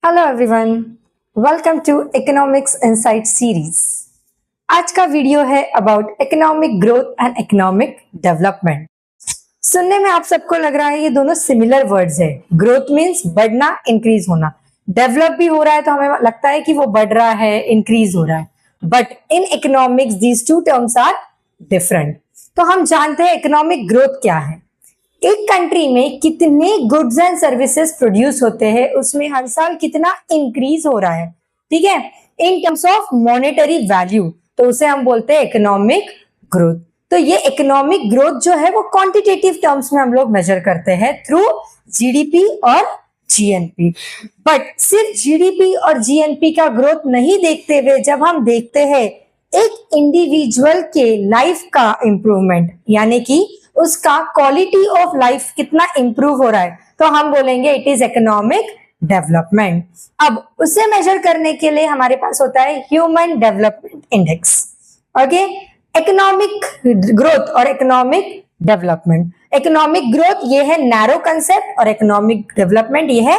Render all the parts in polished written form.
Hello everyone, welcome to economics insight series. आज का video है about economic growth and economic development. सुनने में आप सबको लग रहा है ये दोनों सिमिलर वर्ड्स है। ग्रोथ मीन्स बढ़ना, इंक्रीज होना। डेवलप भी हो रहा है तो हमें लगता है कि वो बढ़ रहा है, इंक्रीज हो रहा है। But in economics these two terms are different. तो हम जानते हैं इकोनॉमिक ग्रोथ क्या है। एक कंट्री में कितने गुड्स एंड सर्विसेज प्रोड्यूस होते हैं, उसमें हर साल कितना इंक्रीज हो रहा है, ठीक है, in terms of monetary value, तो उसे हम बोलते हैं इकोनॉमिक ग्रोथ। तो ये इकोनॉमिक ग्रोथ जो है वो क्वांटिटेटिव टर्म्स में हम लोग मेजर करते हैं थ्रू जीडीपी और जीएनपी। बट सिर्फ जीडीपी और जीएनपी का ग्रोथ नहीं देखते हुए जब हम देखते हैं एक इंडिविजुअल के लाइफ का इंप्रूवमेंट, यानी कि उसका क्वालिटी ऑफ लाइफ कितना इंप्रूव हो रहा है, तो हम बोलेंगे इट इज इकोनॉमिक डेवलपमेंट। अब उसे मेजर करने के लिए हमारे पास होता है human development index. Okay, economic growth और इकोनॉमिक डेवलपमेंट। इकोनॉमिक ग्रोथ ये है नैरो कंसेप्ट और इकोनॉमिक डेवलपमेंट ये है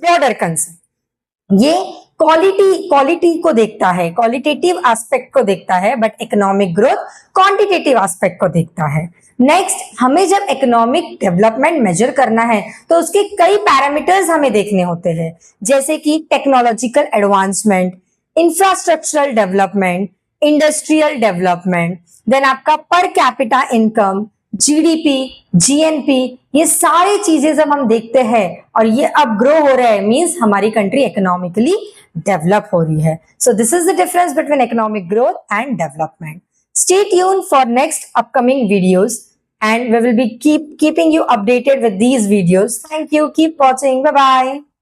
ब्रॉडर कंसेप्ट। ये क्वालिटी को देखता है, क्वालिटेटिव एस्पेक्ट को देखता है, but economic growth quantitative aspect को देखता है। नेक्स्ट, हमें जब इकोनॉमिक डेवलपमेंट मेजर करना है तो उसके कई पैरामीटर्स हमें देखने होते हैं, जैसे कि technological advancement, infrastructural development, industrial development, then आपका per capita income, GDP, GNP, ये सारी चीजें जब हम देखते हैं और ये अब ग्रो हो रहा है, मींस हमारी कंट्री इकोनॉमिकली डेवलप हो रही है। So this is the difference between economic growth and development. Stay tuned for next upcoming videos and we will be keeping you updated with these videos. Thank you. Keep watching. Bye bye.